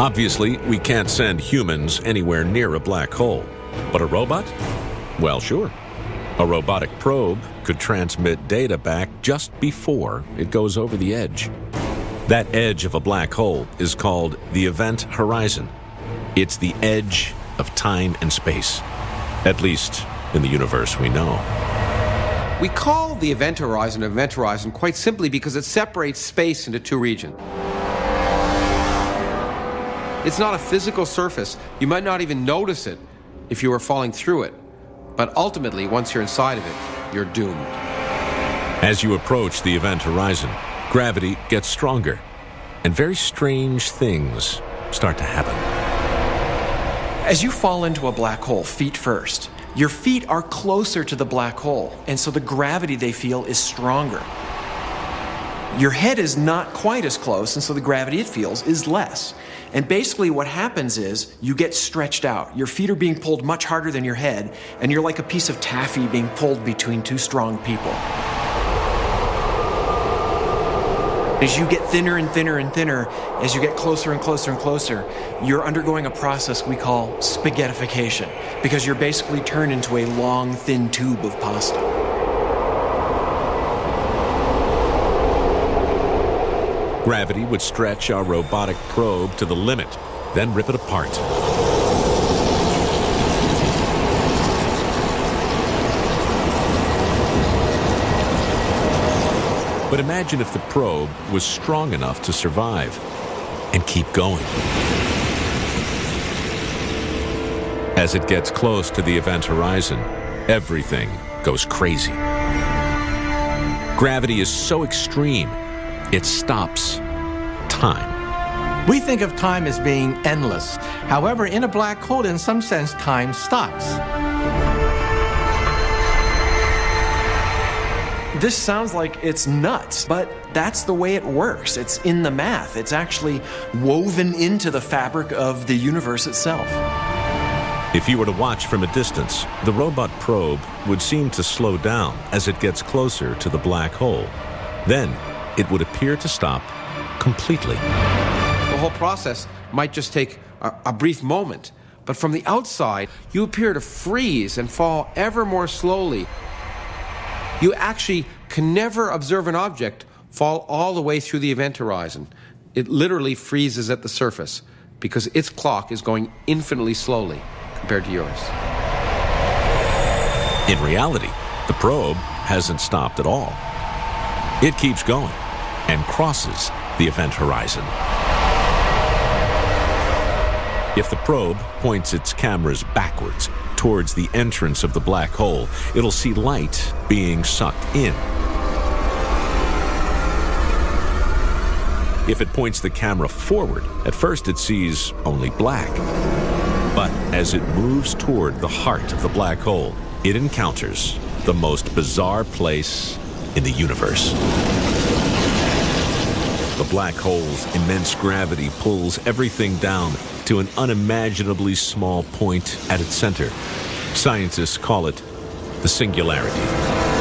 Obviously, we can't send humans anywhere near a black hole. But a robot? Well, sure. A robotic probe could transmit data back just before it goes over the edge. That edge of a black hole is called the event horizon. It's the edge of time and space, at least in the universe we know. We call the event horizon quite simply because it separates space into two regions. It's not a physical surface. You might not even notice it if you were falling through it. But ultimately, once you're inside of it, you're doomed. As you approach the event horizon, gravity gets stronger, and very strange things start to happen. As you fall into a black hole, feet first, your feet are closer to the black hole, and so the gravity they feel is stronger. Your head is not quite as close, and so the gravity it feels is less. And basically what happens is you get stretched out. Your feet are being pulled much harder than your head, and you're like a piece of taffy being pulled between two strong people. As you get thinner and thinner and thinner, as you get closer and closer and closer, you're undergoing a process we call spaghettification, because you're basically turned into a long, thin tube of pasta. Gravity would stretch our robotic probe to the limit, then rip it apart. But imagine if the probe was strong enough to survive and keep going. As it gets close to the event horizon, everything goes crazy. Gravity is so extreme, it stops time. We think of time as being endless. However, in a black hole, in some sense, time stops. This sounds like it's nuts, but that's the way it works. It's in the math. It's actually woven into the fabric of the universe itself. If you were to watch from a distance, the robot probe would seem to slow down as it gets closer to the black hole. Then, it would appear to stop completely. The whole process might just take a brief moment, but from the outside, you appear to freeze and fall ever more slowly. You actually can never observe an object fall all the way through the event horizon. It literally freezes at the surface because its clock is going infinitely slowly compared to yours. In reality, the probe hasn't stopped at all. It keeps going and crosses the event horizon. If the probe points its cameras backwards towards the entrance of the black hole, it'll see light being sucked in. If it points the camera forward, at first it sees only black. But as it moves toward the heart of the black hole, it encounters the most bizarre place in the universe. The black hole's immense gravity pulls everything down to an unimaginably small point at its center. Scientists call it the singularity.